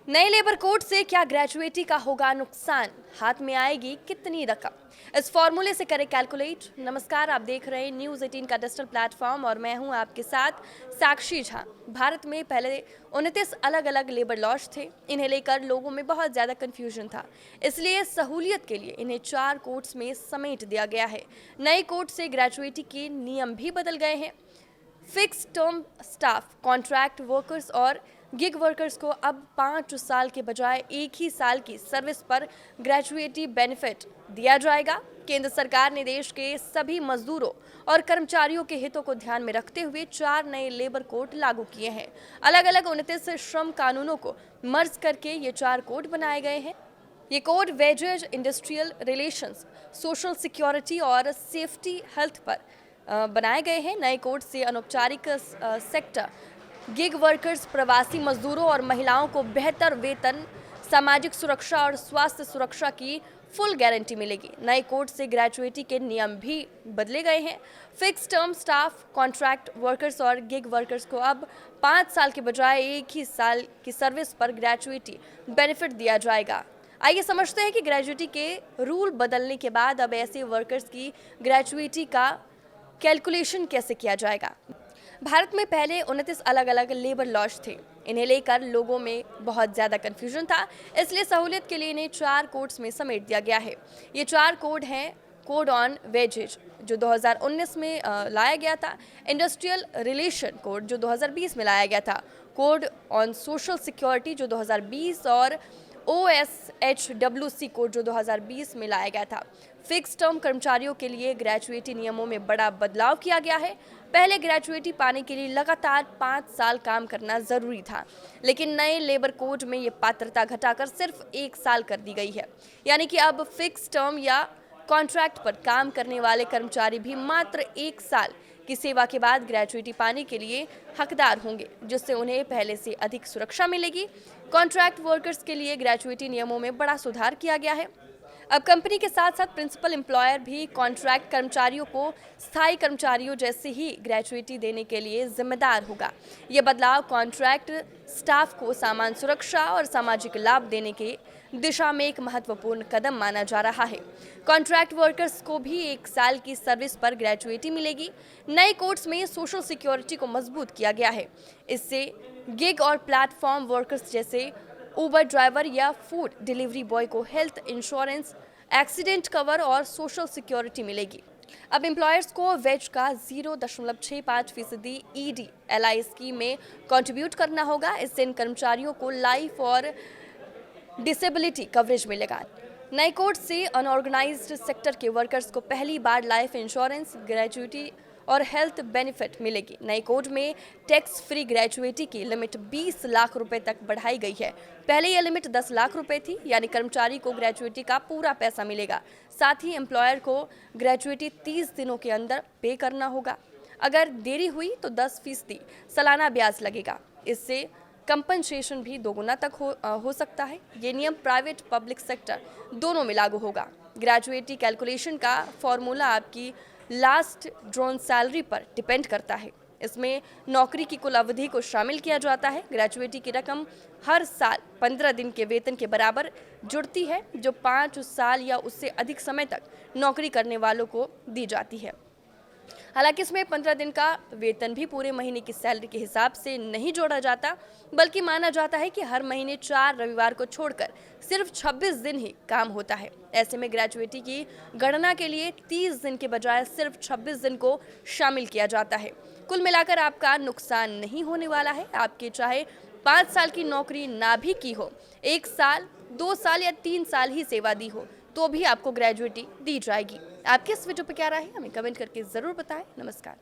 नए labour code से क्या ग्रेजुएटी का होगा नुकसान? हाथ में आएगी कितनी रकम? इस फॉर्मूले से करें कैलकुलेट। नमस्कार, आप देख रहे हैं न्यूज़ 18 का डिजिटल प्लेटफॉर्म और मैं हूं आपके साथ साक्षी झा। भारत में पहले 29 अलग अलग लेबर लॉज थे। इन्हें लेकर लोगों में बहुत ज़्यादा कन्फ्यूजन था, इसलिए सहूलियत के लिए इन्हें 4 कोड्स में समेट दिया गया है। नए कोड से ग्रेजुएटी के नियम भी बदल गए हैं। Fix term staff, contract workers और गिग वर्कर्स को अब 5 साल के बजाय 1 ही साल की सर्विस पर ग्रेजुएटी बेनिफिट दिया जाएगा। केंद्र सरकार ने देश के सभी मजदूरों और कर्मचारियों के हितों को ध्यान में रखते हुए 4 नए लेबर कोड लागू किए हैं। अलग अलग 29 श्रम कानूनों को मर्ज करके ये 4 कोड बनाए गए हैं। ये code wages, industrial relations, social security और सेफ्टी हेल्थ पर बनाए गए हैं। नए कोड से अनौपचारिक सेक्टर, गिग वर्कर्स, प्रवासी मजदूरों और महिलाओं को बेहतर वेतन, सामाजिक सुरक्षा और स्वास्थ्य सुरक्षा की फुल गारंटी मिलेगी। नए कोड से ग्रेजुएटी के नियम भी बदले गए हैं। Fix term staff, contract workers और गिग वर्कर्स को अब 5 साल के बजाय 1 ही साल की सर्विस पर ग्रेजुएटी बेनिफिट दिया जाएगा। आइए समझते हैं कि ग्रेजुएटी के रूल बदलने के बाद अब ऐसे वर्कर्स की ग्रेजुएटी का कैलकुलेशन कैसे किया जाएगा। भारत में पहले 29 अलग अलग लेबर लॉज थे। इन्हें लेकर लोगों में बहुत ज़्यादा कन्फ्यूजन था, इसलिए सहूलियत के लिए इन्हें 4 कोड्स में समेट दिया गया है। ये 4 कोड हैं: कोड ऑन वेजेज जो 2019 में लाया गया था, इंडस्ट्रियल रिलेशन कोड जो 2020 में लाया गया था, कोड ऑन सोशल सिक्योरिटी जो 2020 और OSHWC कोड जो 2020 में लाया गया था। फिक्स टर्म कर्मचारियों के लिए ग्रेजुएटी नियमों में बड़ा बदलाव किया गया है। पहले ग्रेजुएटी पाने के लिए लगातार 5 साल काम करना जरूरी था, लेकिन नए लेबर कोड में ये पात्रता घटाकर सिर्फ 1 साल कर दी गई है। यानी कि अब फिक्स टर्म या कॉन्ट्रैक्ट पर काम करने वाले कर्मचारी भी मात्र 1 साल की सेवा के बाद ग्रेजुएटी पाने के लिए हकदार होंगे, जिससे उन्हें पहले से अधिक सुरक्षा मिलेगी। कॉन्ट्रैक्ट वर्कर्स के लिए ग्रेजुएटी नियमों में बड़ा सुधार किया गया है। अब कंपनी के साथ साथ प्रिंसिपल एम्प्लॉयर भी कॉन्ट्रैक्ट कर्मचारियों को स्थायी कर्मचारियों जैसे ही ग्रेजुएटी देने के लिए जिम्मेदार होगा। ये बदलाव कॉन्ट्रैक्ट स्टाफ को सामान सुरक्षा और सामाजिक लाभ देने के दिशा में एक महत्वपूर्ण कदम माना जा रहा है। कॉन्ट्रैक्ट वर्कर्स को भी 1 साल की सर्विस पर ग्रेजुएटी मिलेगी। नए कोड्स में सोशल सिक्योरिटी को मजबूत किया गया है। इससे गिग और प्लेटफॉर्म वर्कर्स जैसे उबर ड्राइवर या फूड डिलीवरी बॉय को हेल्थ इंश्योरेंस, एक्सीडेंट कवर और सोशल सिक्योरिटी मिलेगी। अब एम्प्लॉयर्स को वेज का 0.65% ED/LI स्कीम में कंट्रीब्यूट करना होगा। इससे इन कर्मचारियों को लाइफ और डिसेबिलिटी कवरेज मिलेगा। नए कोड से अनऑर्गेनाइज्ड सेक्टर के वर्कर्स को पहली बार लाइफ इंश्योरेंस, ग्रेजुएटी और हेल्थ बेनिफिट मिलेगी। नए कोड में टैक्स फ्री ग्रेजुएटी की लिमिट 20 लाख रुपए तक बढ़ाई गई है। पहले यह लिमिट 10 लाख रुपए थी, यानी कर्मचारी को ग्रेजुएटी का पूरा पैसा मिलेगा। साथ ही एम्प्लॉयर को ग्रेजुएटी 30 दिनों के अंदर पे करना होगा। अगर देरी हुई तो 10% सालाना ब्याज लगेगा। इससे कंपनसेशन भी दोगुना तक हो सकता है। ये नियम प्राइवेट पब्लिक सेक्टर दोनों में लागू होगा। ग्रेजुएटी कैलकुलेशन का फॉर्मूला आपकी लास्ट ड्रॉन सैलरी पर डिपेंड करता है। इसमें नौकरी की कुल अवधि को शामिल किया जाता है। ग्रेजुएटी की रकम हर साल 15 दिन के वेतन के बराबर जुड़ती है, जो 5 साल या उससे अधिक समय तक नौकरी करने वालों को दी जाती है। हालांकि इसमें 15 दिन का वेतन भी पूरे महीने की सैलरी के हिसाब से नहीं जोड़ा जाता, बल्कि माना जाता है कि हर महीने 4 रविवार को छोड़कर सिर्फ 26 दिन ही काम होता है। ऐसे में ग्रेजुएटी की गणना के लिए 30 दिन के बजाय सिर्फ 26 दिन को शामिल किया जाता है। कुल मिलाकर आपका नुकसान नहीं होने वाला है। आपके चाहे 5 साल की नौकरी ना भी की हो, 1 साल, 2 साल या 3 साल ही सेवा दी हो, तो भी आपको ग्रेजुएटी दी जाएगी। आपके इस वीडियो पर क्या राय है, हमें कमेंट करके ज़रूर बताएं। नमस्कार।